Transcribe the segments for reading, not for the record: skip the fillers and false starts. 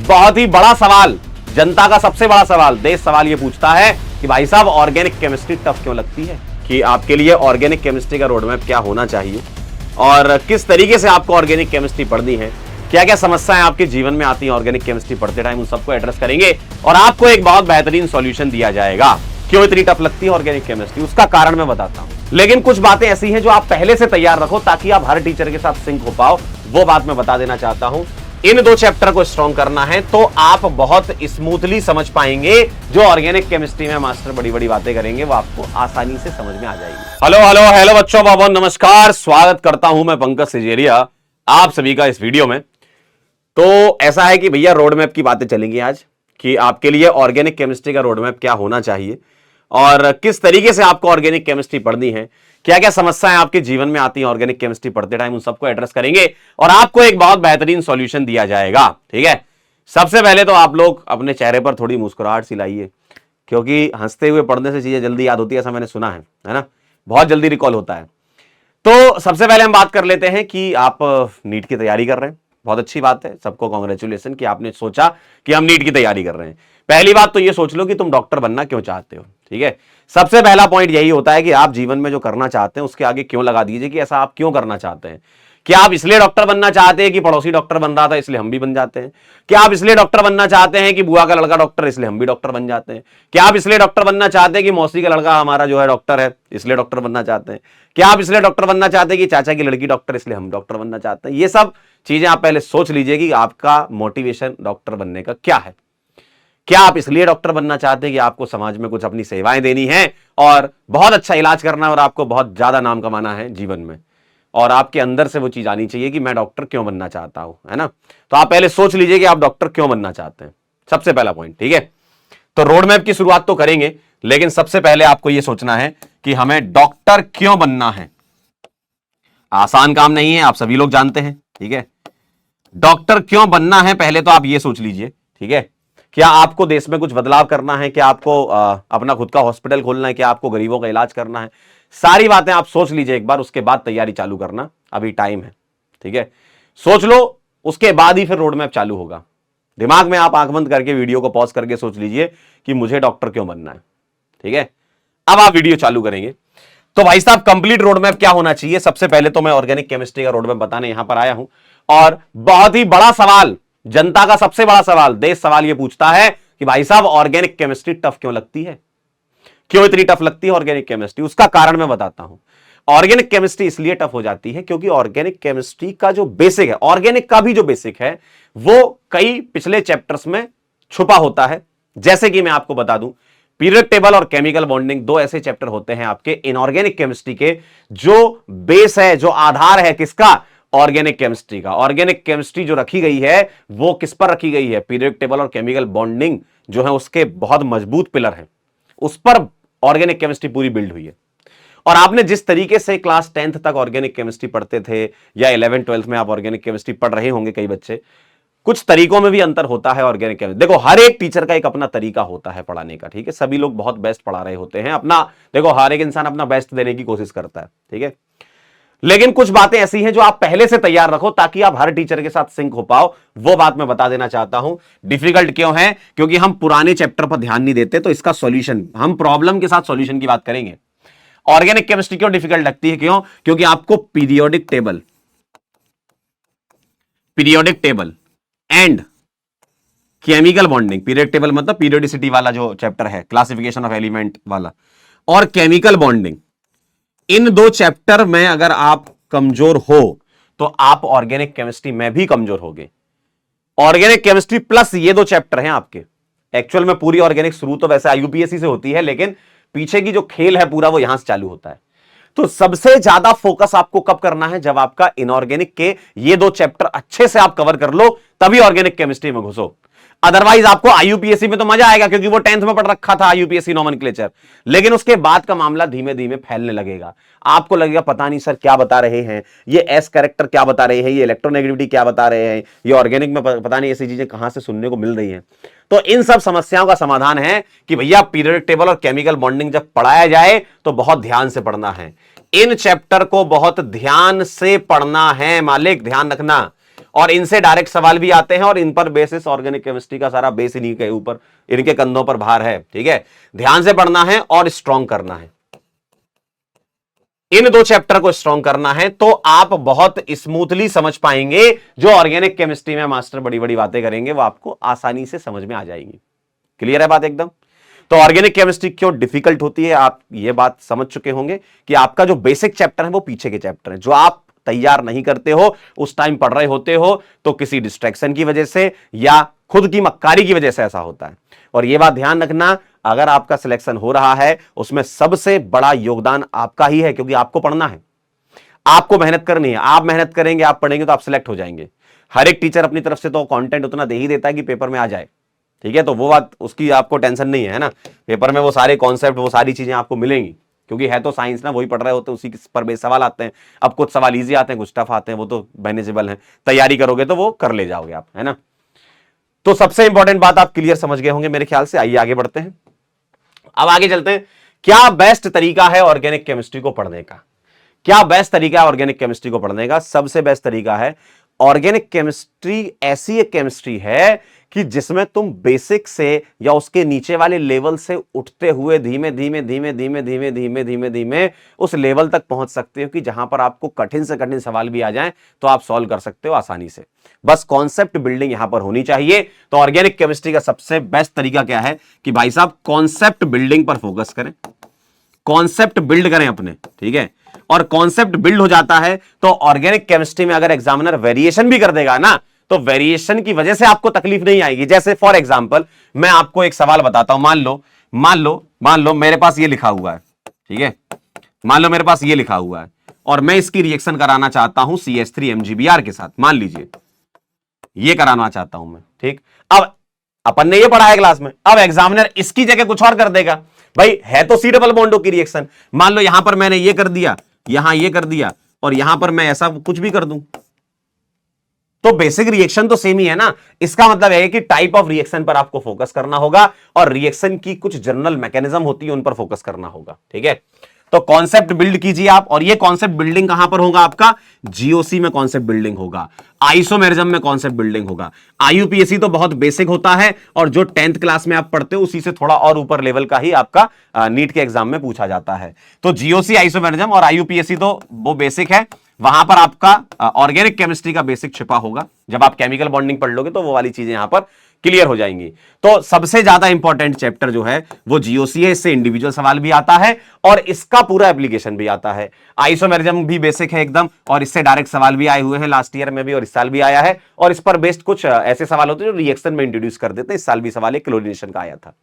बहुत ही बड़ा सवाल, जनता का सबसे बड़ा सवाल, देश सवाल ये पूछता है कि भाई साहब ऑर्गेनिक केमिस्ट्री टफ क्यों लगती है, कि आपके लिए ऑर्गेनिक केमिस्ट्री का रोड मैप क्या होना चाहिए और किस तरीके से आपको ऑर्गेनिक केमिस्ट्री पढ़नी है, क्या क्या समस्याएं आपके जीवन में आती हैं ऑर्गेनिक केमिस्ट्री पढ़ते टाइम, उन सबको एड्रेस करेंगे और आपको एक बहुत बेहतरीन सॉल्यूशन दिया जाएगा। क्यों इतनी टफ लगती है ऑर्गेनिक केमिस्ट्री, उसका कारण मैं बताता हूं। लेकिन कुछ बातें ऐसी हैं जो आप पहले से तैयार रखो ताकि आप हर टीचर के साथ सिंक हो पाओ, वो बात मैं बता देना चाहता हूं। इन दो चैप्टर को स्ट्रॉन्ग करना है तो आप बहुत स्मूथली समझ पाएंगे। जो ऑर्गेनिक केमिस्ट्री में मास्टर बड़ी बड़ी बातें करेंगे वो आपको आसानी से समझ में आ जाएगी। हेलो हेलो हेलो बच्चों, बाबा नमस्कार, स्वागत करता हूं मैं पंकज सिजेरिया आप सभी का इस वीडियो में। तो ऐसा है कि भैया रोड मैप की बातें चलेंगी आज, कि आपके लिए ऑर्गेनिक केमिस्ट्री का रोड मैप क्या होना चाहिए और किस तरीके से आपको ऑर्गेनिक केमिस्ट्री पढ़नी है, क्या क्या समस्याएं आपके जीवन में आती हैं ऑर्गेनिक केमिस्ट्री पढ़ते टाइम, उन सबको एड्रेस करेंगे और आपको एक बहुत बेहतरीन सॉल्यूशन दिया जाएगा। ठीक है, सबसे पहले तो आप लोग अपने चेहरे पर थोड़ी मुस्कुराहट सी लाइए, क्योंकि हंसते हुए पढ़ने से चीजें जल्दी याद होती है, ऐसा मैंने सुना है ना, बहुत जल्दी रिकॉल होता है। तो सबसे पहले हम बात कर लेते हैं कि आप नीट की तैयारी कर रहे हैं, बहुत अच्छी बात है, सबको कांग्रेचुलेशन कि आपने सोचा कि हम नीट की तैयारी कर रहे हैं। पहली बात तो ये सोच लो कि तुम डॉक्टर बनना क्यों चाहते हो। ठीक है, सबसे पहला पॉइंट यही होता है कि आप जीवन में जो करना चाहते हैं उसके आगे क्यों लगा दीजिए कि ऐसा आप क्यों करना चाहते हैं। क्या आप इसलिए डॉक्टर बनना चाहते हैं कि पड़ोसी डॉक्टर बन रहा था इसलिए हम भी बन जाते हैं? क्या आप इसलिए डॉक्टर बनना चाहते हैं कि बुआ का लड़का डॉक्टर इसलिए हम भी डॉक्टर बन जाते हैं? क्या आप इसलिए डॉक्टर बनना चाहते हैं कि मौसी का लड़का हमारा जो है डॉक्टर है इसलिए डॉक्टर बनना चाहते हैं? क्या आप इसलिए डॉक्टर बनना चाहते हैं कि चाचा की लड़की डॉक्टर इसलिए हम डॉक्टर बनना चाहते हैं? ये सब चीजें आप पहले सोच लीजिए कि आपका मोटिवेशन डॉक्टर बनने का क्या है। क्या आप इसलिए डॉक्टर बनना चाहते हैं कि आपको समाज में कुछ अपनी सेवाएं देनी है और बहुत अच्छा इलाज करना है और आपको बहुत ज्यादा नाम कमाना है जीवन में, और आपके अंदर से वो चीज आनी चाहिए कि मैं डॉक्टर क्यों बनना चाहता हूं, है ना? तो आप पहले सोच लीजिए कि आप डॉक्टर क्यों बनना चाहते हैं, सबसे पहला पॉइंट। ठीक है, तो रोड मैप की शुरुआत तो करेंगे, लेकिन सबसे पहले आपको यह सोचना है कि हमें डॉक्टर क्यों बनना है। आसान काम नहीं है, आप सभी लोग जानते हैं। ठीक है, डॉक्टर क्यों बनना है पहले तो आप ये सोच लीजिए। ठीक है, क्या आपको देश में कुछ बदलाव करना है, क्या आपको अपना खुद का हॉस्पिटल खोलना है, क्या आपको गरीबों का इलाज करना है? सारी बातें आप सोच लीजिए एक बार, उसके बाद तैयारी चालू करना, अभी टाइम है। ठीक है, सोच लो, उसके बाद ही फिर रोड मैप चालू होगा। दिमाग में आप आंख बंद करके वीडियो को पॉज करके सोच लीजिए कि मुझे डॉक्टर क्यों बनना है। ठीक है, अब आप वीडियो चालू करेंगे। तो भाई साहब कंप्लीट रोड मैप क्या होना चाहिए? सबसे पहले तो मैं ऑर्गेनिक केमिस्ट्री का रोड मैप बताने यहां पर आया हूं और बहुत ही बड़ा सवाल, जनता का सबसे बड़ा सवाल, देश सवाल यह पूछता है कि भाई साहब ऑर्गेनिक केमिस्ट्री टफ क्यों लगती है, क्यों इतनी टफ लगती है ऑर्गेनिक केमिस्ट्री? उसका कारण मैं बताता हूं। ऑर्गेनिक केमिस्ट्री इसलिए टफ हो जाती है क्योंकि ऑर्गेनिक केमिस्ट्री का जो बेसिक है, ऑर्गेनिक का भी जो बेसिक है वो कई पिछले चैप्टर्स में छुपा होता है। जैसे कि मैं आपको बता दूं, पीरियड टेबल और केमिकल बॉन्डिंग दो ऐसे चैप्टर होते हैं आपके इनऑर्गेनिक केमिस्ट्री के, जो बेस है, जो आधार है किसका? ऑर्गेनिक केमिस्ट्री का। ऑर्गेनिक केमिस्ट्री जो रखी गई है वो किस पर रखी गई है? पीरियड टेबल और केमिकल बॉन्डिंग जो है उसके बहुत मजबूत पिलर हैं, उस पर ऑर्गेनिक केमिस्ट्री पूरी बिल्ड हुई है। और आपने जिस तरीके से क्लास 10th तक ऑर्गेनिक केमिस्ट्री पढ़ते थे या 11th 12th में आप ऑर्गेनिक केमिस्ट्री पढ़ रहे होंगे, कई बच्चे, कुछ तरीकों में भी अंतर होता है ऑर्गेनिक केमिस्ट्री। देखो हर एक टीचर का एक अपना तरीका होता है पढ़ाने का। ठीक है, सभी लोग बहुत बेस्ट पढ़ा रहे होते हैं अपना, देखो हर एक इंसान अपना बेस्ट देने की कोशिश करता है। ठीक है, लेकिन कुछ बातें ऐसी हैं जो आप पहले से तैयार रखो ताकि आप हर टीचर के साथ सिंक हो पाओ, वो बात मैं बता देना चाहता हूं। डिफिकल्ट क्यों है? क्योंकि हम पुराने चैप्टर पर ध्यान नहीं देते, तो इसका सॉल्यूशन, हम प्रॉब्लम के साथ सॉल्यूशन की बात करेंगे। ऑर्गेनिक केमिस्ट्री क्यों डिफिकल्ट लगती है? क्यों? क्योंकि आपको periodic table and chemical bonding, period table मतलब पीरियोडिसिटी वाला जो चैप्टर है, क्लासिफिकेशन ऑफ एलिमेंट वाला, और केमिकल बॉन्डिंग, इन दो चैप्टर में अगर आप कमजोर हो तो आप ऑर्गेनिक केमिस्ट्री में भी कमजोर होगे। ऑर्गेनिक केमिस्ट्री प्लस ये दो चैप्टर हैं आपके। एक्चुअल में पूरी ऑर्गेनिक शुरू तो वैसे आईयूपीएससी से होती है, लेकिन पीछे की जो खेल है पूरा वो यहां से चालू होता है। तो सबसे ज्यादा फोकस आपको कब करना है? जब आपका इनऑर्गेनिक के ये दो चैप्टर अच्छे से आप कवर कर लो, तभी ऑर्गेनिक केमिस्ट्री में घुसो। अदरवाइज आपको आईयूपीएससी में तो मजा आएगा क्योंकि वो 10th में पढ़ रखा था आईयूपीएससी नोमेनक्लेचर, लेकिन उसके बाद का मामला धीमे धीमे फैलने लगेगा। आपको लगेगा पता नहीं सर क्या बता रहे हैं, ये एस कैरेक्टर क्या बता रहे हैं, ये इलेक्ट्रोनेगेटिविटी क्या बता रहे हैं, ये ऑर्गेनिक में पता नहीं ऐसी चीजें कहां से सुनने को मिल रही हैं। तो इन सब समस्याओं का समाधान है कि भैया पीरियडिक टेबल और केमिकल बॉन्डिंग जब पढ़ाया जाए तो बहुत ध्यान से पढ़ना है। इन चैप्टर को बहुत ध्यान से पढ़ना है, मालिक ध्यान रखना। और इनसे डायरेक्ट सवाल भी आते हैं और इन पर बेसिस ऑर्गेनिक केमिस्ट्री का सारा बेस इन्हीं के ऊपर, इनके कंधों पर भार है। ठीक है, ध्यान से पढ़ना है और स्ट्रॉन्ग करना है। इन दो चैप्टर को स्ट्रॉन्ग करना है तो आप बहुत स्मूथली समझ पाएंगे। जो ऑर्गेनिक केमिस्ट्री में मास्टर बड़ी बड़ी बातें करेंगे वो आपको आसानी से समझ में आ जाएंगी। क्लियर है बात एकदम? तो ऑर्गेनिक केमिस्ट्री क्यों डिफिकल्ट होती है, आप ये बात समझ चुके होंगे कि आपका जो बेसिक चैप्टर है वो पीछे के चैप्टर है, जो आप तैयार नहीं करते हो, उस टाइम पढ़ रहे होते हो तो किसी डिस्ट्रैक्शन की वजह से या खुद की मक्कारी की वजह से ऐसा होता है। और यह बात ध्यान रखना, अगर आपका सिलेक्शन हो रहा है उसमें सबसे बड़ा योगदान आपका ही है, क्योंकि आपको पढ़ना है, आपको मेहनत करनी है। आप मेहनत करेंगे, आप पढ़ेंगे तो आप सिलेक्ट हो जाएंगे। हर एक टीचर अपनी तरफ से तो कंटेंट उतना दे ही देता है कि पेपर में आ जाए। ठीक है, तो वो बात उसकी आपको टेंशन नहीं है ना, पेपर में वो सारे कॉन्सेप्ट, वो सारी चीजें आपको मिलेंगी, क्योंकि है तो साइंस ना, वही पढ़ रहे होते हैं, उसी पर बेस सवाल आते हैं। अब कुछ सवाल इजी आते हैं, कुछ टफ आते हैं, वो तो मैनेजेबल है, तैयारी करोगे तो वो कर ले जाओगे आप, है ना। तो सबसे इंपॉर्टेंट बात आप क्लियर समझ गए होंगे मेरे ख्याल से। आइए आगे बढ़ते हैं, अब आगे चलते हैं। क्या बेस्ट तरीका है ऑर्गेनिक केमिस्ट्री को पढ़ने का? क्या बेस्ट तरीका है ऑर्गेनिक केमिस्ट्री को पढ़ने का? सबसे बेस्ट तरीका है, ऑर्गेनिक केमिस्ट्री ऐसी एक केमिस्ट्री है कि जिसमें तुम बेसिक से या उसके नीचे वाले लेवल से उठते हुए धीमे धीमे धीमे धीमे धीमे धीमे धीमे धीमे उस लेवल तक पहुंच सकते हो कि जहां पर आपको कठिन से कठिन सवाल भी आ जाएं तो आप सॉल्व कर सकते हो आसानी से। बस कॉन्सेप्ट बिल्डिंग यहां पर होनी चाहिए। तो ऑर्गेनिक केमिस्ट्री का सबसे बेस्ट तरीका क्या है कि भाई साहब कॉन्सेप्ट बिल्डिंग पर फोकस करें, कॉन्सेप्ट बिल्ड करें अपने। ठीक है, और कॉन्सेप्ट बिल्ड हो जाता है तो ऑर्गेनिक केमिस्ट्री में अगर एग्जामिनर वेरिएशन भी कर देगा ना, तो वेरिएशन की वजह से आपको तकलीफ नहीं आएगी। जैसे फॉर एग्जांपल मैं आपको एक सवाल बताता हूं, मान लो मेरे पास ये लिखा हुआ है। ठीक है, मान लो मेरे पास ये लिखा हुआ है और मैं इसकी रिएक्शन कराना चाहता हूं CH3 MgBr के साथ, मान लीजिए ये कराना चाहता हूं मैं। ठीक, अब अपन ने ये पढ़ा है क्लास में, अब एग्जामिनर इसकी जगह कुछ और कर देगा। भाई है तो C डबल बॉन्डो की रिएक्शन, मान लो यहां पर मैंने ये कर दिया, यहां ये कर दिया और यहां पर मैं ऐसा कुछ भी कर दूं, तो बेसिक रिएक्शन तो सेम ही है ना। इसका मतलब है कि टाइप ऑफ रिएक्शन पर आपको फोकस करना होगा और रिएक्शन की कुछ जनरल मैकेनिज्म होती है उन पर फोकस करना होगा। ठीक है, तो कॉन्सेप्ट बिल्ड कीजिए आप, और ये कॉन्सेप्ट बिल्डिंग कहां पर होगा? आपका जीओसी में कॉन्सेप्ट बिल्डिंग होगा, आइसोमेरिज्म में कॉन्सेप्ट बिल्डिंग होगा। आईयूपीएसी तो बहुत बेसिक होता है और जो 10th क्लास में आप पढ़ते हो उसी से थोड़ा और ऊपर लेवल का ही आपका नीट के एग्जाम में पूछा जाता है। तो जीओसी, आइसोमेरिज्म और आईयूपीएसी तो वो बेसिक है, वहां पर आपका ऑर्गेनिक केमिस्ट्री का बेसिक छिपा होगा। जब आप केमिकल बॉन्डिंग पढ़ लोगे तो वो वाली चीजें यहां पर क्लियर हो जाएंगी। तो सबसे ज्यादा इंपॉर्टेंट चैप्टर जो है वो जीओसी है, इससे इंडिविजुअल सवाल भी आता है और इसका पूरा एप्लीकेशन भी आता है। आइसोमेरिज्म भी बेसिक है एकदम, और इससे डायरेक्ट सवाल भी आए हुए हैं लास्ट ईयर में भी और इस साल भी आया है, और इस पर बेस्ड कुछ ऐसे सवाल होते हैं जो रिएक्शन में इंट्रोड्यूस कर देते हैं। इस साल भी सवाल एक क्लोरीनेशन का आया था।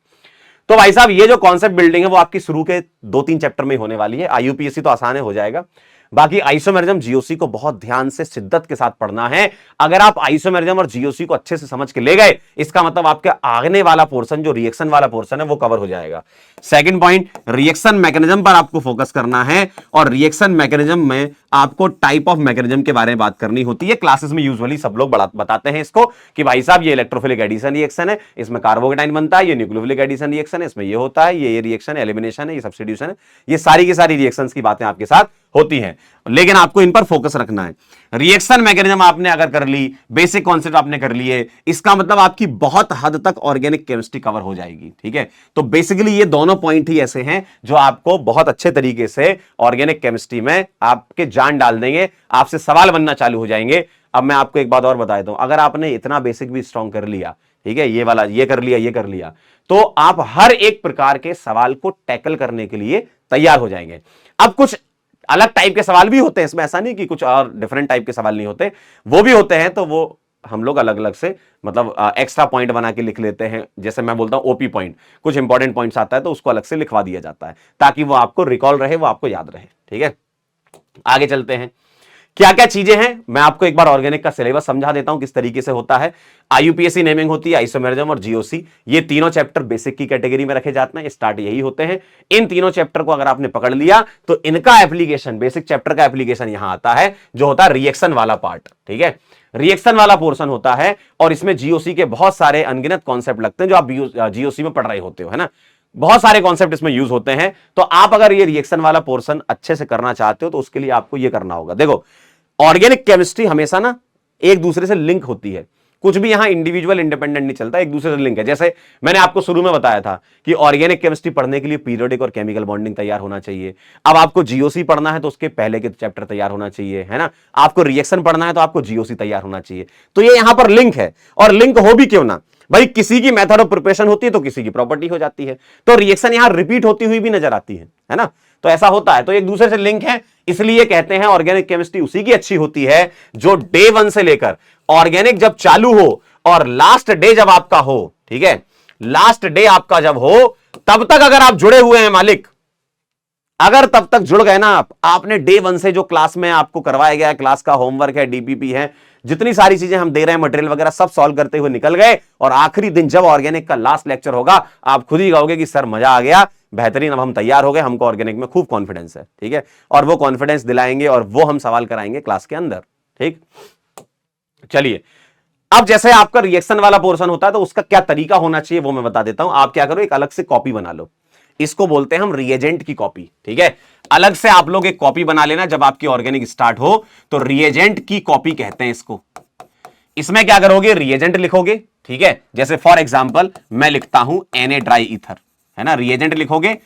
तो भाई साहब ये जो कॉन्सेप्ट बिल्डिंग है वो आपकी शुरू के 2-3 चैप्टर में होने वाली है। आईयूपीएसी तो आसान है, हो जाएगा। बाकी आइसोमेरिज्म, जीओसी को बहुत ध्यान से शिद्दत के साथ पढ़ना है। अगर आप आइसोमेरिज्म और जीओसी को अच्छे से समझ के ले गए, इसका मतलब आपके आगने वाला पोर्शन, जो रिएक्शन वाला पोर्शन है, वो कवर हो जाएगा। सेकंड पॉइंट, रिएक्शन मैकेनिज्म पर आपको फोकस करना है, और रिएक्शन मैकेनिज्म में आपको टाइप ऑफ मैकेनिज्म के बारे में बात करनी होती है। क्लासेस में यूजुअली सब लोग बताते हैं इसको कि भाई साहब ये इलेक्ट्रोफिलिक एडिशन रिएक्शन है, इसमें कार्बोकेटाइन बनता है, ये न्यूक्लियोफिलिक एडिशन रिएक्शन है, इसमें ये होता है, ये रिएक्शन एलिमिनेशन है, ये सब्स्टिट्यूशन है। ये सारी की सारी रिएक्शंस की बातें आपके साथ होती हैं, लेकिन आपको इन पर फोकस रखना है। रिएक्शन मैकेनिज्म आपने अगर कर ली, बेसिक कॉन्सेप्ट आपने कर लिए, इसका मतलब आपकी बहुत हद तक ऑर्गेनिक केमिस्ट्री कवर हो जाएगी। ठीक है, तो बेसिकली ये दोनों पॉइंट ही ऐसे हैं जो आपको बहुत अच्छे तरीके से ऑर्गेनिक केमिस्ट्री में आपके जान डाल देंगे, आपसे सवाल बनना चालू हो जाएंगे। अब मैं आपको एक बात और बता देता हूं, अगर आपने इतना बेसिक भी स्ट्रॉन्ग कर लिया, ठीक है, ये वाला ये कर लिया, ये कर लिया, तो आप हर एक प्रकार के सवाल को टैकल करने के लिए तैयार हो जाएंगे। अब कुछ अलग टाइप के सवाल भी होते हैं इसमें, ऐसा नहीं कि कुछ और डिफरेंट टाइप के सवाल नहीं होते, वो भी होते हैं, तो वो हम लोग अलग अलग से मतलब एक्स्ट्रा पॉइंट बना के लिख लेते हैं। जैसे मैं बोलता हूं ओपी पॉइंट, कुछ इंपॉर्टेंट पॉइंट्स आता है तो उसको अलग से लिखवा दिया जाता है ताकि वो आपको रिकॉल रहे, वो आपको याद रहे। ठीक है, आगे चलते हैं। क्या क्या चीजें हैं, मैं आपको एक बार ऑर्गेनिक का सिलेबस समझा देता हूं किस तरीके से होता है। आईयूपीएसी नेमिंग होती है, आइसोमेरिज्म और जीओसी, ये तीनों चैप्टर बेसिक की कैटेगरी में रखे जाते हैं, स्टार्ट यही होते हैं। इन तीनों चैप्टर को अगर आपने पकड़ लिया तो इनका एप्लीकेशन, बेसिक चैप्टर का एप्लीकेशन यहां आता है, जो होता है रिएक्शन वाला पार्ट। ठीक है, रिएक्शन वाला पोर्शन होता है और इसमें जीओसी के बहुत सारे अनगिनत कॉन्सेप्ट लगते हैं जो आप जीओसी में पढ़ रहे होते हो, है ना। बहुत सारे कॉन्सेप्ट इसमें यूज होते हैं। तो आप अगर ये रिएक्शन वाला पोर्शन अच्छे से करना चाहते हो तो उसके लिए आपको ये करना होगा। देखो, ऑर्गेनिक केमिस्ट्री हमेशा ना एक दूसरे से लिंक होती है। कुछ भी यहां इंडिविजुअल इंडिपेंडेंट नहीं चलता, एक दूसरे से लिंक है। जैसे मैंने आपको शुरू में बताया था कि ऑर्गेनिक केमिस्ट्री पढ़ने के लिए पीरियोडिक और केमिकल बॉन्डिंग तैयार होना चाहिए। अब आपको जीओसी पढ़ना है तो उसके पहले के चैप्टर तैयार होना चाहिए, है ना। आपको रिएक्शन पढ़ना है तो आपको जीओसी तैयार होना चाहिए। तो ये यहां पर लिंक है, और लिंक हो भी क्यों ना भाई, किसी की मेथड ऑफ प्रिपरेशन होती है तो किसी की प्रॉपर्टी हो जाती है, तो रिएक्शन यहां रिपीट होती हुई भी नजर आती है ना। तो ऐसा होता है, तो एक दूसरे से लिंक है, इसलिए कहते हैं ऑर्गेनिक केमिस्ट्री उसी की अच्छी होती है जो डे 1 से लेकर ऑर्गेनिक जब चालू हो और लास्ट डे जब आपका हो, ठीक है, लास्ट डे आपका जब हो तब तक अगर आप जुड़े हुए हैं मालिक, अगर तब तक जुड़ गए ना आपने डे 1 से जो क्लास में आपको करवाया गया है, क्लास का होमवर्क है, डीपीपी है, जितनी सारी चीजें हम दे रहे हैं, मटेरियल वगैरह सब सॉल्व करते हुए निकल गए, और आखिरी दिन जब ऑर्गेनिक का लास्ट लेक्चर होगा आप खुद ही कहोगे कि सर मजा आ गया, बेहतरीन, अब हम तैयार हो गए, हमको ऑर्गेनिक में खूब कॉन्फिडेंस है, ठीक है। और वो कॉन्फिडेंस दिलाएंगे और वो हम सवाल कराएंगे क्लास के अंदर, ठीक। चलिए, अब जैसे आपका रिएक्शन वाला पोर्शन होता है तो उसका क्या तरीका होना चाहिए वो मैं बता देता हूं। आप क्या करो, एक अलग से कॉपी बना लो, इसको बोलते हैं हम रिएजेंट की कॉपी, ठीक है। अलग से आप लोग एक कॉपी बना लेना जब आपकी ऑर्गेनिक स्टार्ट हो, तो रिएजेंट की कॉपी कहते हैं इसको। इसमें क्या करोगे, रिएजेंट लिखोगे, ठीक है। जैसे फॉर एग्जांपल मैं लिखता हूं Na ड्राई ईथर, है ना, रिएजेंट लिखोगे,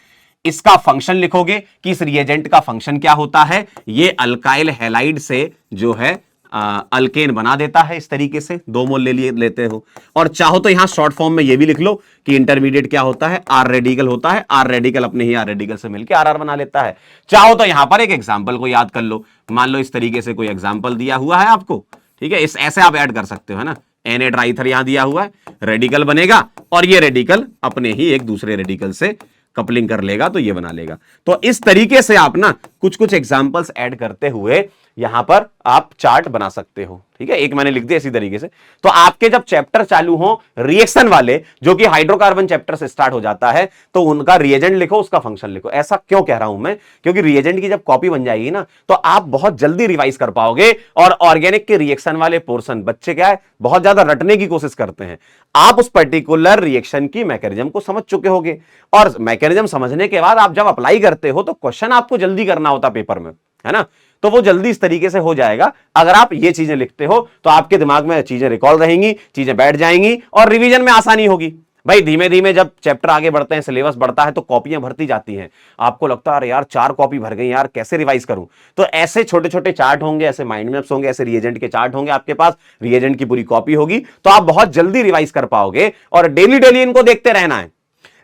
इसका फंक्शन लिखोगे कि इस रिएजेंट का फंक्शन क्या होता है, ये अल्काइल हैलाइड से जो है अल्केन बना देता है, इस तरीके से 2 मोल लेते हो। और चाहो तो यहां शॉर्ट फॉर्म में ये भी लिख लो कि इंटरमीडिएट क्या होता है, आर रेडिकल होता है, आर रेडिकल अपने ही आर रेडिकल से मिलकर आर बना लेता है। चाहो तो यहां पर एक एग्जाम्पल को याद कर लो, मान लो इस तरीके से कोई एग्जाम्पल दिया हुआ है आपको, ठीक है, इस ऐसे आप ऐड कर सकते हो, है ना। Na ड्राई ईथर यहां दिया हुआ है, रेडिकल बनेगा और ये रेडिकल अपने ही एक दूसरे रेडिकल से कपलिंग कर लेगा तो ये बना लेगा। तो इस तरीके से आप ना कुछ कुछ एग्जांपल्स ऐड करते हुए यहां पर आप चार्ट बना सकते हो, ठीक है। एक मैंने लिख दिया इसी तरीके से। तो आपके जब चैप्टर चालू हो रिएक्शन वाले, जो कि हाइड्रोकार्बन चैप्टर से स्टार्ट हो जाता है, तो उनका रिएजेंट लिखो, उसका फंक्शन लिखो। ऐसा क्यों कह रहा हूं मैं, क्योंकि रिएजेंट की जब कॉपी बन जाएगी ना तो आप बहुत जल्दी रिवाइज कर पाओगे। और ऑर्गेनिक के रिएक्शन वाले पोर्शन बच्चे क्या है, बहुत ज्यादा रटने की कोशिश करते हैं। आप उस पर्टिकुलर रिएक्शन की मैकेनिज्म को समझ चुके होगे, और मैकेनिज्म समझने के बाद आप जब अप्लाई करते हो तो क्वेश्चन आपको जल्दी करना होता पेपर में, है ना। तो वो जल्दी इस तरीके से हो जाएगा अगर आप ये चीजें लिखते हो, तो आपके दिमाग में चीजें रिकॉल रहेंगी, चीजें बैठ जाएंगी और रिवीजन में आसानी होगी। भाई धीमे धीमे जब चैप्टर आगे बढ़ते हैं, सिलेबस बढ़ता है, तो कॉपियां भरती जाती हैं। आपको लगता है अरे यार 4 कॉपी भर गई यार, कैसे रिवाइज करूं। तो ऐसे छोटे छोटे चार्ट होंगे, ऐसे माइंड मैप्स होंगे, ऐसे रिएजेंट के चार्ट होंगे आपके पास, रिएजेंट की पूरी कॉपी होगी, तो आप बहुत जल्दी रिवाइज कर पाओगे। और डेली डेली इनको देखते रहना है,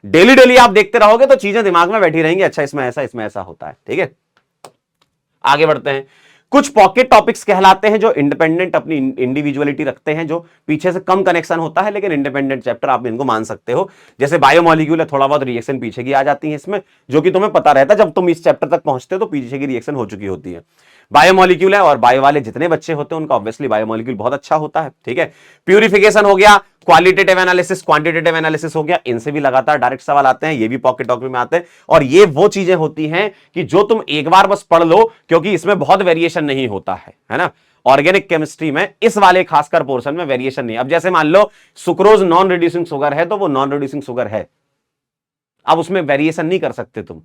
डेली डेली आप देखते रहोगे तो चीजें दिमाग में बैठी रहेंगी, अच्छा इसमें ऐसा होता है, ठीक है। आगे बढ़ते हैं। कुछ पॉकेट टॉपिक्स कहलाते हैं जो इंडिपेंडेंट अपनी इंडिविजुअलिटी रखते हैं, जो पीछे से कम कनेक्शन होता है लेकिन इंडिपेंडेंट चैप्टर आप इनको मान सकते हो। जैसे बायोमॉलिक्यूल है, थोड़ा बहुत रिएक्शन पीछे की आ जाती है इसमें, जो कि तुम्हें पता रहता है जब तुम इस चैप्टर तक पहुंचते हो तो पीछे की रिएक्शन हो चुकी होती है। बायोमॉलिक्यूल है, और बायो वाले जितने बच्चे होते हैं उनका ऑब्वियसली बायोमॉलिक्यूल बहुत अच्छा होता है, ठीक है। प्यूरिफिकेशन हो गया, क्वालिटेटिव एनालिसिस, क्वांटिटेटिव एनालिसिस हो गया, इनसे भी लगातार डायरेक्ट सवाल आते हैं, ये भी पॉकेट टॉपिक में आते हैं। और ये वो चीजें होती हैं कि जो तुम एक बार बस पढ़ लो, क्योंकि इसमें बहुत वेरिएशन नहीं होता है ना। ऑर्गेनिक केमिस्ट्री में इस वाले खासकर पोर्शन में वेरिएशन नहीं। अब जैसे मान लो सुक्रोज नॉन रिड्यूसिंग शुगर है, तो वो नॉन रिड्यूसिंग शुगर है, अब उसमें वेरिएशन नहीं कर सकते तुम।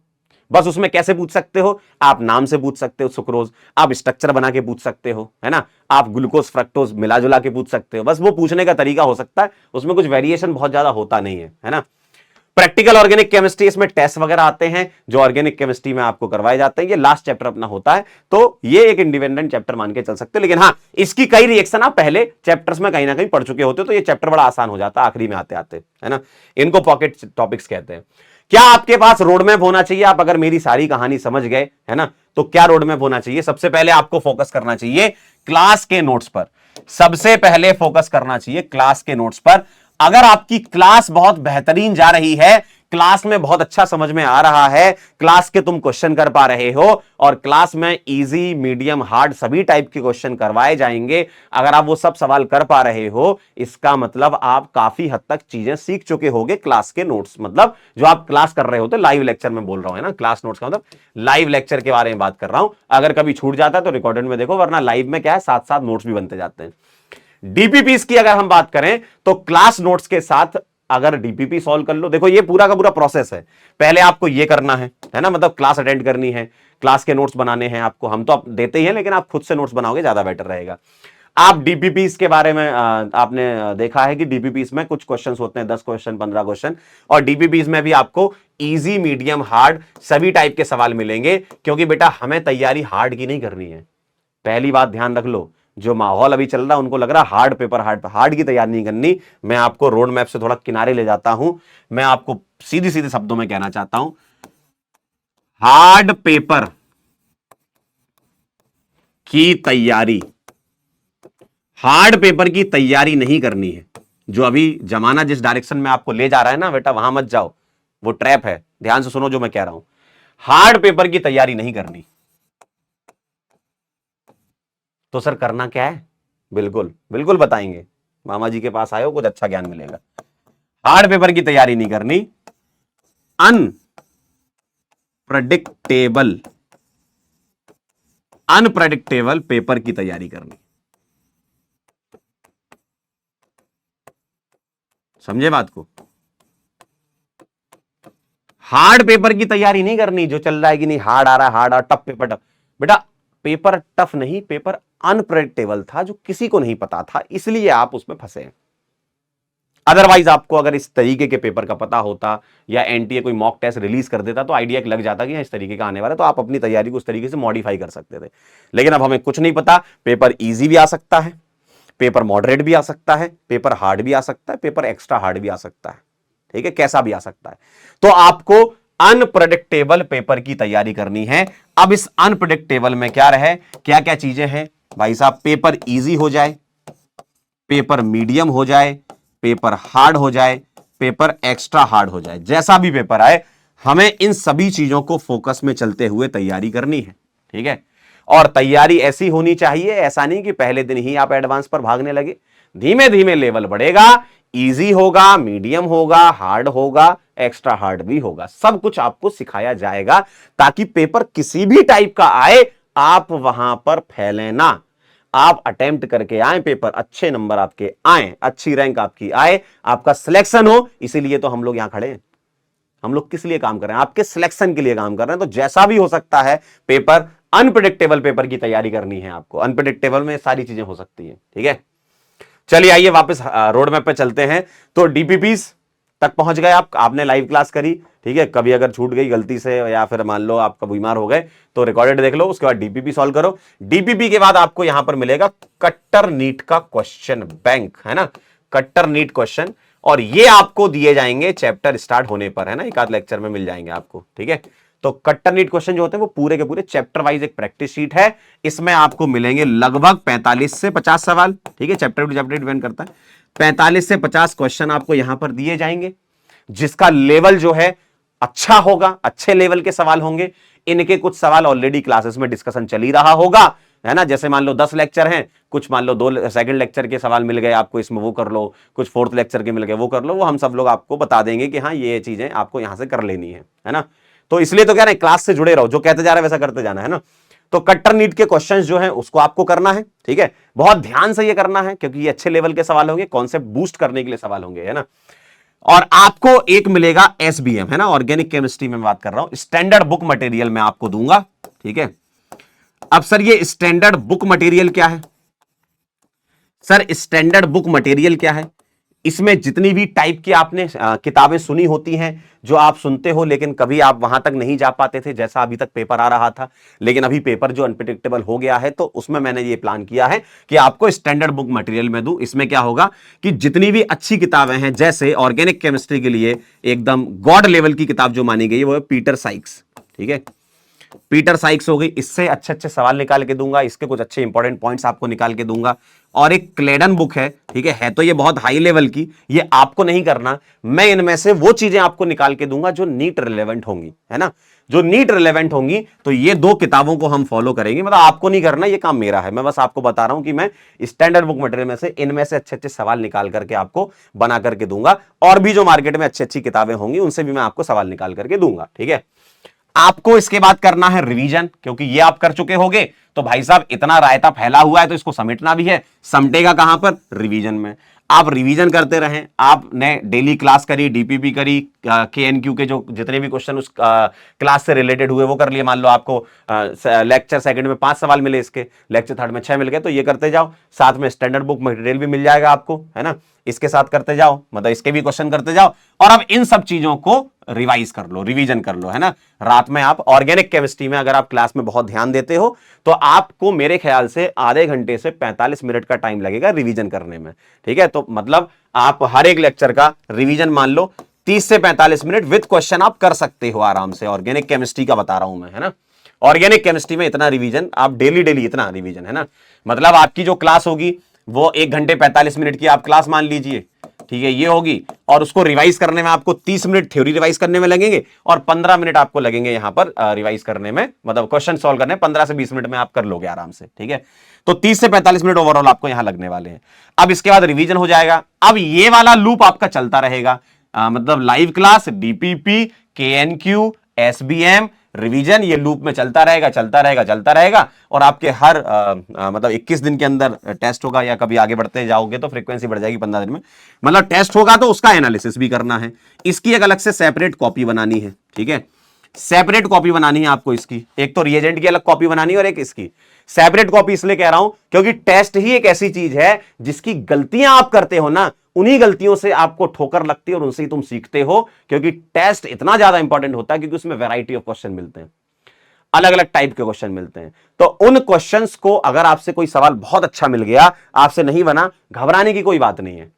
बस उसमें कैसे पूछ सकते हो, आप नाम से पूछ सकते हो सुक्रोज, आप स्ट्रक्चर बना के पूछ सकते हो, है ना, आप ग्लूकोज फ्रक्टोज मिला जुला के पूछ सकते हो। बस वो पूछने का तरीका हो सकता है, उसमें कुछ वेरिएशन बहुत ज्यादा होता नहीं है ना। प्रैक्टिकल ऑर्गेनिक केमिस्ट्री, इसमें टेस्ट वगैरह आते हैं जो ऑर्गेनिक केमिस्ट्री में आपको करवाए जाते हैं। ये लास्ट चैप्टर अपना होता है, तो ये एक इंडिपेंडेंट चैप्टर मान के चल सकते हो। लेकिन हाँ, इसकी कई रिएक्शन आप पहले चैप्टर्स में कहीं ना कहीं पढ़ चुके होते हो, तो ये चैप्टर बड़ा आसान हो जाता है आखिरी में आते आते, है ना। इनको पॉकेट टॉपिक्स कहते हैं। क्या आपके पास रोड मैप होना चाहिए, आप अगर मेरी सारी कहानी समझ गए, है ना, तो क्या रोड मैप होना चाहिए। सबसे पहले आपको फोकस करना चाहिए क्लास के नोट्स पर, सबसे पहले फोकस करना चाहिए क्लास के नोट्स पर। अगर आपकी क्लास बहुत बेहतरीन जा रही है, क्लास में बहुत अच्छा समझ में आ रहा है, क्लास के तुम क्वेश्चन कर पा रहे हो, और क्लास में इजी मीडियम हार्ड सभी टाइप के क्वेश्चन करवाए जाएंगे, अगर आप वो सब सवाल कर पा रहे हो, इसका मतलब आप काफी हद तक चीजें सीख चुके होगे। क्लास के नोट्स मतलब जो आप क्लास कर रहे होते, लाइव लेक्चर में बोल रहा हूं, है ना। क्लास नोट्स का मतलब लाइव लेक्चर के बारे में बात कर रहा हूं। अगर कभी छूट जाता है तो रिकॉर्डेड में देखो, वरना लाइव में क्या है, साथ साथ नोट्स भी बनते जाते हैं। डीपीपीस की अगर हम बात करें तो क्लास नोट्स के साथ अगर डीपीपी सॉल्व कर लो, देखो ये पूरा का पूरा प्रोसेस है। पहले आपको ये करना है ना, मतलब क्लास अटेंड करनी है, क्लास के नोट्स बनाने हैं आपको, हम तो आप देते ही हैं लेकिन आप खुद से नोट्स बनाओगे ज्यादा बेटर रहेगा। आप डीपीपीस के बारे में आपने देखा है कि डीपीपीस में कुछ क्वेश्चंस होते हैं, 10 क्वेश्चन, 15 क्वेश्चन, और डीपीपीस में भी आपको इजी, मीडियम, हार्ड सभी टाइप के सवाल मिलेंगे, क्योंकि बेटा हमें तैयारी हार्ड की नहीं करनी है। पहली बात ध्यान रख लो, जो माहौल अभी चल रहा है उनको लग रहा है हार्ड पेपर, हार्ड की तैयारी नहीं करनी। मैं आपको रोड मैप से थोड़ा किनारे ले जाता हूं। मैं आपको सीधे सीधे शब्दों में कहना चाहता हूं, हार्ड पेपर की तैयारी, हार्ड पेपर की तैयारी नहीं करनी है। जो अभी जमाना जिस डायरेक्शन में आपको ले जा रहा है ना बेटा, वहां मत जाओ, वो ट्रैप है। ध्यान से सुनो जो मैं कह रहा हूं, हार्ड पेपर की तैयारी नहीं करनी। तो सर करना क्या है? बिल्कुल बिल्कुल बताएंगे, मामा जी के पास आए हो, कुछ अच्छा ज्ञान मिलेगा। हार्ड पेपर की तैयारी नहीं करनी, अनप्रडिक्टेबल पेपर की तैयारी करनी। समझे बात को? हार्ड पेपर की तैयारी नहीं करनी, जो चल रहा है कि नहीं हार्ड आ रहा है, हार्ड आ, टफ पेपर, टफ। बेटा पेपर टफ नहीं, पेपर अनप्रेडिक्टेबल था, जो किसी को नहीं पता था, इसलिए आप उसमें फंसे। अदरवाइज आपको अगर इस तरीके के पेपर का पता होता, या एनटीए कोई मॉक टेस्ट रिलीज कर देता, तो आइडिया लग जाता कि इस तरीके का आने वाला है, तो आप अपनी तैयारी को उस तरीके से मॉडिफाई कर सकते थे। लेकिन अब हमें कुछ नहीं पता, पेपर इजी भी आ सकता है, पेपर मॉडरेट भी आ सकता है, पेपर हार्ड भी आ सकता है, पेपर एक्स्ट्रा हार्ड भी आ सकता है। ठीक है, कैसा भी आ सकता है। तो आपको अनप्रेडिक्टेबल पेपर की तैयारी करनी है। अब इस अनप्रेडिक्टेबल में क्या रहे, क्या क्या चीजें हैं भाई साहब? पेपर इजी हो जाए, पेपर मीडियम हो जाए, पेपर हार्ड हो जाए, पेपर एक्स्ट्रा हार्ड हो जाए, जैसा भी पेपर आए, हमें इन सभी चीजों को फोकस में चलते हुए तैयारी करनी है। ठीक है, और तैयारी ऐसी होनी चाहिए, ऐसा नहीं कि पहले दिन ही आप एडवांस पर भागने लगे। धीमे धीमे लेवल बढ़ेगा, इजी होगा, मीडियम होगा, हार्ड होगा, एक्स्ट्रा हार्ड भी होगा, सब कुछ आपको सिखाया जाएगा, ताकि पेपर किसी भी टाइप का आए आप वहां पर फैले ना। आप अटेम्प्ट करके आए, पेपर अच्छे नंबर आपके आए, अच्छी रैंक आपकी आए, आपका सिलेक्शन हो। इसीलिए तो हम लोग यहां खड़े हैं। हम लोग किस लिए काम कर रहे हैं? आपके सिलेक्शन के लिए काम कर रहे हैं। तो जैसा भी हो सकता है पेपर, अनप्रेडिक्टेबल पेपर की तैयारी करनी है आपको। अनप्रेडिक्टेबल में सारी चीजें हो सकती है। ठीक है, चलिए आइए वापस रोड मैप पे चलते हैं। तो डीपीपीस तक पहुंच गए आप, आपने लाइव क्लास करी। ठीक है, कभी अगर छूट गई गलती से, या फिर मान लो आप बीमार हो गए, तो रिकॉर्डेड देख लो, उसके बाद डीपीपी सॉल्व करो। डीपीपी के बाद आपको यहां पर मिलेगा कट्टर नीट का क्वेश्चन बैंक, है ना, कट्टर नीट क्वेश्चन, और ये आपको दिए जाएंगे चैप्टर स्टार्ट होने पर, है ना, एक आध लेक्चर में मिल जाएंगे आपको। ठीक है, तो कट्टर नीट क्वेश्चन जो होते हैं वो पूरे के पूरे चैप्टर वाइज एक प्रैक्टिस शीट है। इसमें आपको मिलेंगे लगभग 45 से 50 सवाल। ठीक है, चैप्टर टू चैप्टर डिपेंड करता है। 45 से 50 क्वेश्चन आपको यहां पर दिए जाएंगे, जिसका लेवल जो है अच्छा होगा, अच्छे लेवल के सवाल होंगे। इनके कुछ सवाल ऑलरेडी क्लासेस में डिस्कशन चल ही रहा होगा, है ना। जैसे मान लो 10 लेक्चर हैं, कुछ मान लो 2 सेकंड लेक्चर के सवाल मिल गए आपको, इसमें वो कर लो, कुछ 4th लेक्चर के मिल गए, वो कर लो। वो हम सब लोग आपको बता देंगे कि हाँ ये चीजें आपको यहां से कर लेनी है ना। तो इसलिए तो कह रहे हैं क्लास से जुड़े रहो, जो कहते जा रहे हैं वैसा करते जाना, है ना। तो कट्टर नीट के क्वेश्चंस जो हैं उसको आपको करना है। ठीक है, बहुत ध्यान से ये करना है, क्योंकि ये अच्छे लेवल के सवाल होंगे, कॉन्सेप्ट बूस्ट करने के लिए सवाल होंगे, है ना। और आपको एक मिलेगा एसबीएम, है ना, ऑर्गेनिक केमिस्ट्री में बात कर रहा हूं, स्टैंडर्ड बुक मटेरियल में आपको दूंगा। ठीक है, अब सर ये स्टैंडर्ड बुक मटेरियल क्या है? सर स्टैंडर्ड बुक मटेरियल क्या है? इसमें जितनी भी टाइप की आपने किताबें सुनी होती हैं, जो आप सुनते हो लेकिन कभी आप वहां तक नहीं जा पाते थे, जैसा अभी तक पेपर आ रहा था, लेकिन अभी पेपर जो अनप्रेडिक्टेबल हो गया है, तो उसमें मैंने ये प्लान किया है कि आपको स्टैंडर्ड बुक मटेरियल में दूं। इसमें क्या होगा कि जितनी भी अच्छी किताबें हैं, जैसे ऑर्गेनिक केमिस्ट्री के लिए एकदम गॉड लेवल की किताब जो मानी गई है वो है पीटर साइक्स। ठीक है, पीटर साइक्स हो गई, इससे अच्छे अच्छे सवाल निकाल के दूंगा, इसके कुछ अच्छे इंपॉर्टेंट पॉइंट्स आपको निकाल के दूंगा। और एक क्लेडन बुक है, ठीक है तो ये बहुत हाई लेवल की, ये आपको नहीं करना, मैं इनमें से वो चीजें आपको निकाल के दूंगा जो नीट रिलेवेंट होंगी, है ना, जो नीट रिलेवेंट होंगी। तो ये 2 किताबों को हम फॉलो करेंगे, मतलब आपको नहीं करना, ये काम मेरा है। मैं बस आपको बता रहा हूं कि मैं स्टैंडर्ड बुक मटेरियल में से इनमें से अच्छे अच्छे सवाल निकाल करके आपको बना करके दूंगा, और भी जो मार्केट में अच्छी अच्छी किताबें होंगी उनसे भी मैं आपको सवाल निकाल करके दूंगा। ठीक है, आपको इसके बाद करना है रिवीजन, क्योंकि ये आप कर चुके होंगे, तो भाई साहब इतना रायता फैला हुआ है तो इसको समेटना भी है। समेटेगा कहां पर? रिवीजन में। आप रिवीजन करते रहें, आपने डेली क्लास करी, डीपीपी करी, केएनक्यू के जो जितने भी क्वेश्चन उस क्लास से रिलेटेड हुए वो कर लिए। मान लो आपको लेक्चर सेकंड में 5 सवाल मिले, इसके लेक्चर थर्ड में 6 मिल गए, तो ये करते जाओ। साथ में स्टैंडर्ड बुक मटेरियल भी मिल जाएगा आपको, है ना, इसके साथ करते जाओ, मतलब इसके भी क्वेश्चन करते जाओ। और अब इन सब चीजों को रिवाइज कर लो, रिवीजन कर लो, है ना। रात में आप ऑर्गेनिक केमिस्ट्री में अगर आप क्लास में बहुत ध्यान देते हो तो आपको मेरे ख्याल से आधे घंटे से 45 मिनट का टाइम लगेगा रिवीजन करने में, ठीक है। तो मतलब आप हर एक लेक्चर का रिवीजन मान लो 30 से 45 मिनट विद क्वेश्चन आप कर सकते हो आराम से। ऑर्गेनिक केमिस्ट्री का बता रहा हूं मैं, है ना। ऑर्गेनिक केमिस्ट्री में इतना रिवीजन आप डेली डेली इतना रिवीजन, है ना। मतलब आपकी जो क्लास होगी वो 1 घंटे 45 मिनट की आप क्लास मान लीजिए, ठीक है, ये होगी। और उसको रिवाइज करने में आपको 30 मिनट थ्योरी रिवाइज करने में लगेंगे और 15 मिनट आपको लगेंगे यहां पर रिवाइज करने में, मतलब क्वेश्चन सॉल्व करने 15 से 20 मिनट में आप कर लोगे आराम से, ठीक है। तो 30 से 45 मिनट ओवरऑल आपको यहां लगने वाले हैं। अब इसके बाद रिवीजन हो जाएगा। अब ये वाला लूप आपका चलता रहेगा, मतलब live class, DPP, KNQ, SBM, revision, ये लूप में चलता रहेगा, चलता रहेगा, चलता रहेगा। और आपके हर मतलब 21 दिन के अंदर टेस्ट होगा, या कभी आगे बढ़ते जाओगे तो फ्रीक्वेंसी बढ़ जाएगी 15 दिन में, मतलब टेस्ट होगा तो उसका एनालिसिस भी करना है। इसकी एक अलग से सेपरेट कॉपी बनानी है, ठीक है। सेपरेट कॉपी बनानी है आपको इसकी, एक तो रिएजेंट की अलग कॉपी बनानी है और एक इसकी सेपरेट कॉपी। इसलिए कह रहा हूं क्योंकि टेस्ट ही एक ऐसी चीज है जिसकी गलतियां आप करते हो ना, उन्हीं गलतियों से आपको ठोकर लगती है और उनसे ही तुम सीखते हो। क्योंकि टेस्ट इतना ज्यादा इंपॉर्टेंट होता है क्योंकि उसमें वैरायटी ऑफ क्वेश्चन मिलते हैं, अलग अलग टाइप के क्वेश्चन मिलते हैं। तो उन क्वेश्चंस को अगर आपसे कोई सवाल बहुत अच्छा मिल गया, आपसे नहीं बना, घबराने की कोई बात नहीं है।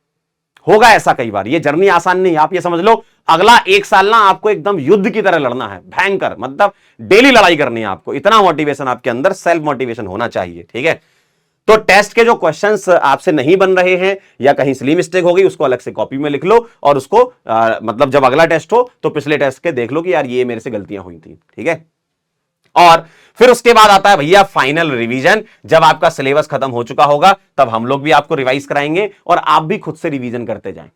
होगा ऐसा कई बार, ये जर्नी आसान नहीं है। आप ये समझ लो अगला 1 साल ना आपको एकदम युद्ध की तरह लड़ना है, भयंकर, मतलब डेली लड़ाई करनी है आपको। इतना मोटिवेशन आपके अंदर, सेल्फ मोटिवेशन होना चाहिए, ठीक है। तो टेस्ट के जो क्वेश्चंस आपसे नहीं बन रहे हैं या कहीं स्ली मिस्टेक हो गई, उसको अलग से कॉपी में लिख लो और उसको मतलब जब अगला टेस्ट हो तो पिछले टेस्ट के देख लो कि यार ये मेरे से गलतियां हुई थी, ठीक है। और फिर उसके बाद आता है भैया फाइनल रिवीजन। जब आपका सिलेबस खत्म हो चुका होगा तब हम लोग भी आपको रिवाइज कराएंगे और आप भी खुद से रिवीजन करते जाएं,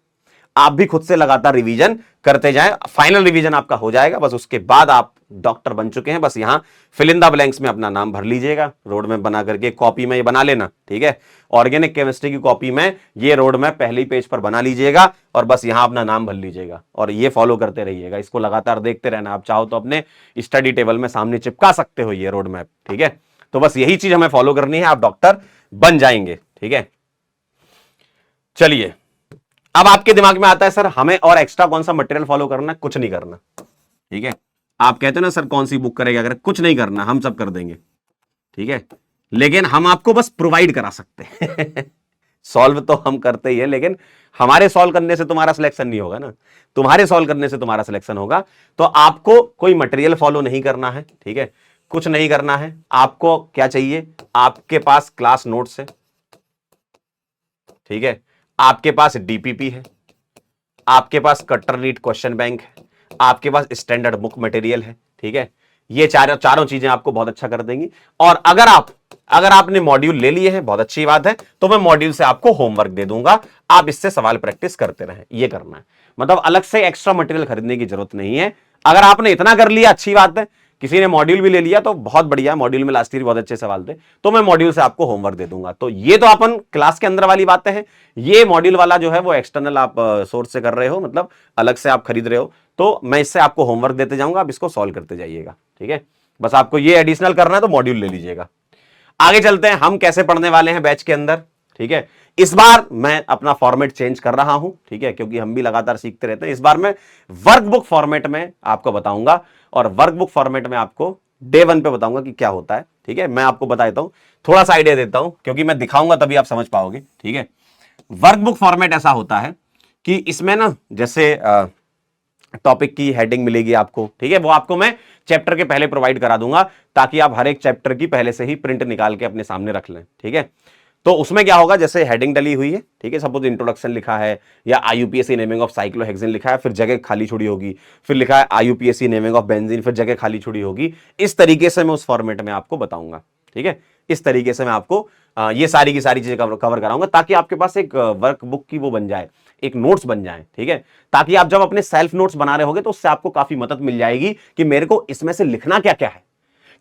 आप भी खुद से लगातार रिवीजन करते जाएं। फाइनल रिवीजन आपका हो जाएगा, बस उसके बाद आप डॉक्टर बन चुके हैं। बस यहां फिल इन द ब्लैंक्स में अपना नाम भर लीजिएगा, रोड मैप बना करके कॉपी में ये बना लेना, ठीक है। ऑर्गेनिक केमिस्ट्री की कॉपी में ये रोड मैप पहले ही पेज पर बना लीजिएगा और बस यहां अपना नाम भर लीजिएगा और ये फॉलो करते रहिएगा। इसको लगातार देखते रहना। आप चाहो तो अपने स्टडी टेबल में सामने चिपका सकते हो ये रोड मैप, ठीक है। तो बस यही चीज हमें फॉलो करनी है, आप डॉक्टर बन जाएंगे, ठीक है। चलिए, अब आपके दिमाग में आता है सर हमें और एक्स्ट्रा कौन सा मटेरियल फॉलो करना है? कुछ नहीं करना, ठीक है। आप कहते हो ना सर कौन सी बुक करेगा, अगर कुछ नहीं करना, हम सब कर देंगे, ठीक है। लेकिन हम आपको बस प्रोवाइड करा सकते हैं सॉल्व तो हम करते ही है, लेकिन हमारे सॉल्व करने से तुम्हारा सिलेक्शन नहीं होगा ना, तुम्हारे सॉल्व करने से तुम्हारा सिलेक्शन होगा। तो आपको कोई मटेरियल फॉलो नहीं करना है, ठीक है, कुछ नहीं करना है। आपको क्या चाहिए? आपके पास क्लास नोट्स है, ठीक है, आपके पास डीपीपी है, आपके पास कट्टर रीड क्वेश्चन बैंक है, आपके पास स्टैंडर्ड बुक मटेरियल है, ठीक है। ये चारों चीजें आपको बहुत अच्छा कर देंगी। और अगर आपने मॉड्यूल ले लिए हैं, बहुत अच्छी बात है, तो मैं मॉड्यूल से आपको होमवर्क दे दूंगा, आप इससे सवाल प्रैक्टिस करते रहें। ये करना है, मतलब अलग से एक्स्ट्रा मटेरियल खरीदने की जरूरत नहीं है। अगर आपने इतना कर लिया अच्छी बात है, किसी ने मॉड्यूल भी ले लिया तो बहुत बढ़िया, मॉड्यूल में लास्ट ईयर बहुत अच्छे सवाल थे, तो मैं मॉड्यूल से आपको होमवर्क दे दूंगा। तो ये तो अपन क्लास के अंदर वाली बातें हैं। ये मॉड्यूल वाला जो है वो एक्सटर्नल आप सोर्स से कर रहे हो, मतलब अलग से आप खरीद रहे हो, तो मैं इससे आपको होमवर्क देते जाऊंगा, आप इसको सॉल्व करते जाइएगा, ठीक है। बस आपको ये एडिशनल करना है तो मॉड्यूल ले लीजिएगा। आगे चलते हैं, हम कैसे पढ़ने वाले हैं बैच के अंदर, ठीक है। इस बार मैं अपना फॉर्मेट चेंज कर रहा हूं, ठीक है, क्योंकि हम भी लगातार सीखते रहते हैं। इस बार मैं वर्कबुक फॉर्मेट में आपको बताऊंगा और वर्कबुक फॉर्मेट में आपको डे 1 पे बताऊंगा कि क्या होता है, ठीक है। मैं आपको बताता हूं, थोड़ा सा आइडिया देता हूं, क्योंकि मैं दिखाऊंगा तभी आप समझ पाओगे, ठीक है। वर्कबुक फॉर्मेट ऐसा होता है कि इसमें ना जैसे टॉपिक की हेडिंग मिलेगी आपको, ठीक है, वो आपको मैं चैप्टर के पहले प्रोवाइड करा दूंगा ताकि आप हर एक चैप्टर की पहले से ही प्रिंट निकाल के अपने सामने रख लें, ठीक है। तो उसमें क्या होगा, जैसे हेडिंग डली हुई है, ठीक है, सपोज इंट्रोडक्शन लिखा है या आईयूपीएसी नेमिंग ऑफ साइक्लोहेक्सेन लिखा है, फिर जगह खाली छोड़ी होगी, फिर लिखा है आईयूपीएसी नेमिंग ऑफ बेंजीन, फिर जगह खाली छोड़ी होगी। इस तरीके से मैं उस फॉर्मेट में आपको बताऊंगा, ठीक है। इस तरीके से मैं आपको ये सारी की सारी चीजें कवर कराऊंगा ताकि आपके पास एक वर्कबुक की वो बन जाए, एक नोट्स बन जाए, ठीक है। ताकि आप जब अपने सेल्फ नोट्स बना रहे होगे तो उससे आपको काफी मदद मिल जाएगी कि मेरे को इसमें से लिखना क्या क्या है।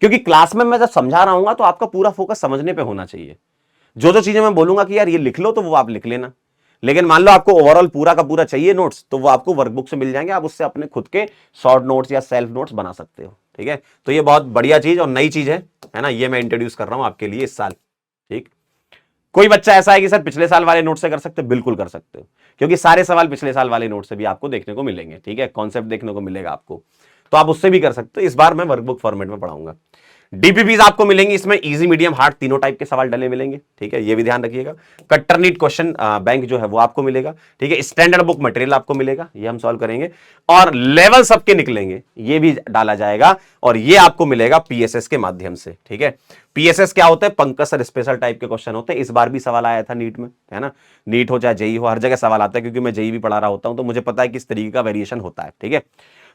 क्योंकि क्लास में मैं जब समझा रहा हूं तो आपका पूरा फोकस समझने पे होना चाहिए। जो जो चीजें मैं बोलूंगा कि यार ये लिख लो, तो वो आप लिख लेना। लेकिन मान लो आपको ओवरऑल पूरा का पूरा चाहिए नोट्स, तो वो आपको वर्कबुक से मिल जाएंगे, आप उससे अपने खुद के शॉर्ट नोट्स या सेल्फ नोट्स बना सकते हो। ठीक है, तो ये बहुत बढ़िया चीज और नई चीज है ना, ये मैं इंट्रोड्यूस कर रहा हूं आपके लिए इस साल। ठीक, कोई बच्चा ऐसा है कि सर पिछले साल वाले नोट से कर सकते, बिल्कुल कर सकते हो, क्योंकि सारे सवाल पिछले साल वाले नोट से भी आपको देखने को मिलेंगे। ठीक है, कॉन्सेप्ट देखने को मिलेगा आपको, तो आप उससे भी कर सकते हो। इस बार मैं वर्कबुक फॉर्मेट में पढ़ाऊंगा। डीपीपीज आपको मिलेंगी, इसमें इजी मीडियम हार्ड तीनों टाइप के सवाल डले मिलेंगे। ठीक है, ये भी ध्यान रखिएगा। कट्टर नीट क्वेश्चन बैंक जो है वो आपको मिलेगा। ठीक है, स्टैंडर्ड बुक मटेरियल आपको मिलेगा, ये हम सॉल्व करेंगे, और लेवल सबके निकलेंगे, ये भी डाला जाएगा, और ये आपको मिलेगा पीएसएस के माध्यम से। ठीक है, पीएसएस क्या होता है, पंकज सर स्पेशल टाइप के क्वेश्चन होते हैं। इस बार भी सवाल आया था नीट में, है ना, नीट हो चाहे जेई हो, हर जगह सवाल आता है, क्योंकि मैं जेई भी पढ़ा रहा होता हूं, तो मुझे पता है किस तरीके का वेरिएशन होता है। ठीक है,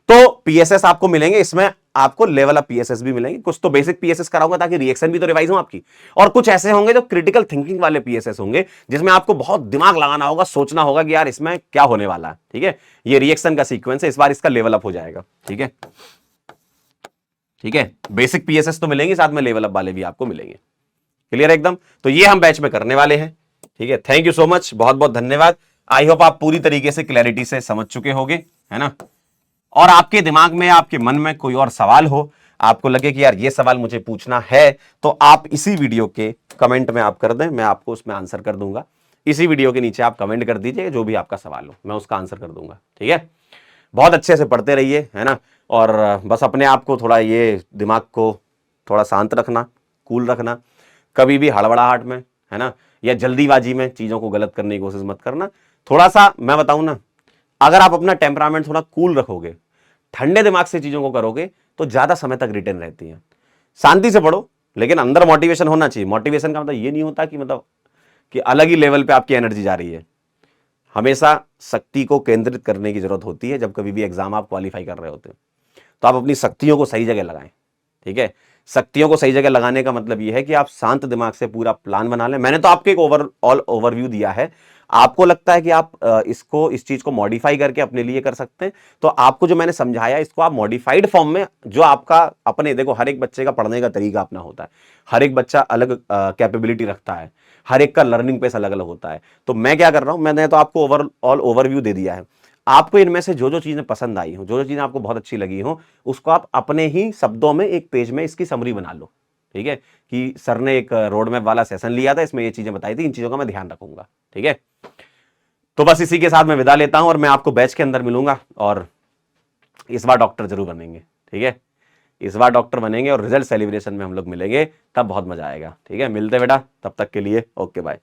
तो पीएसएस आपको मिलेंगे, इसमें आपको लेवल अप पीएसएस भी मिलेंगे। कुछ तो बेसिक पीएसएस कराऊंगा ताकि रिएक्शन भी तो रिवाइज हो आपकी, और कुछ ऐसे होंगे जो क्रिटिकल थिंकिंग वाले पीएसएस होंगे, जिसमें आपको बहुत दिमाग लगाना होगा, सोचना होगा कि यार इसमें क्या होने वाला है। ठीक है, ये रिएक्शन का सीक्वेंस है, इस बार इसका लेवल अप हो जाएगा। ठीक है, ठीक है, बेसिक पीएसएस तो मिलेंगे, साथ में लेवल अप वाले भी आपको मिलेंगे। क्लियर है एकदम, तो ये हम बैच में करने वाले हैं। ठीक है, थैंक यू सो मच, बहुत बहुत धन्यवाद। आई होप आप पूरी तरीके से क्लैरिटी से समझ चुके होंगे, है ना, और आपके दिमाग में, आपके मन में कोई और सवाल हो, आपको लगे कि यार ये सवाल मुझे पूछना है, तो आप इसी वीडियो के कमेंट में आप कर दें, मैं आपको उसमें आंसर कर दूंगा। इसी वीडियो के नीचे आप कमेंट कर दीजिए, जो भी आपका सवाल हो मैं उसका आंसर कर दूंगा। ठीक है, बहुत अच्छे से पढ़ते रहिए, है ना, और बस अपने आप को थोड़ा ये दिमाग को थोड़ा शांत रखना, कूल रखना, कभी भी हड़बड़ाहट में, है ना, या जल्दीबाजी में चीज़ों को गलत करने की कोशिश मत करना। थोड़ा सा मैं बताऊं ना, अगर आप अपना टेम्परामेंट थोड़ा कूल रखोगे, ठंडे दिमाग से चीज़ों को करोगे, तो ज़्यादा समय तक रिटेन रहती है। शांति से पढ़ो, लेकिन अंदर मोटिवेशन होना चाहिए। मोटिवेशन का मतलब ये नहीं होता कि मतलब कि अलग ही लेवल पे आपकी एनर्जी जा रही है। हमेशा शक्ति को केंद्रित करने की जरूरत होती है। जब कभी भी एग्जाम आप क्वालिफाई कर रहे होते हैं, तो आप अपनी शक्तियों को सही जगह लगाएं। ठीक है, शक्तियों को सही जगह लगाने का मतलब यह है कि आप शांत दिमाग से पूरा प्लान बना लें। मैंने तो आपको एक ओवरऑल ओवरव्यू दिया है, आपको लगता है कि आप इस चीज को मॉडिफाई करके अपने लिए कर सकते हैं, तो आपको जो मैंने समझाया इसको आप मॉडिफाइड फॉर्म में, जो आपका अपने, देखो हर एक बच्चे का पढ़ने का तरीका अपना होता है, हर एक बच्चा अलग कैपेबिलिटी रखता है, हर एक का लर्निंग पेस अलग अलग होता है। तो मैं क्या कर रहा हूं, मैंने तो आपको ओवरऑल ओवरव्यू दे दिया है। आपको इनमें से जो जो चीजें पसंद आई हो, जो जो चीजें आपको बहुत अच्छी लगी हो, उसको आप अपने ही शब्दों में एक पेज में इसकी समरी बना लो। ठीक है, कि सर ने एक रोड मैप वाला सेशन लिया था, इसमें ये चीजें बताई थी, इन चीजों का मैं ध्यान रखूंगा। ठीक है, तो बस इसी के साथ मैं विदा लेता हूं, और मैं आपको बैच के अंदर मिलूंगा, और इस बार डॉक्टर जरूर बनेंगे। ठीक है, इस बार डॉक्टर बनेंगे, और रिजल्ट सेलिब्रेशन में हम लोग मिलेंगे, तब बहुत मजा आएगा। ठीक है, मिलते बेटा, तब तक के लिए ओके बाय।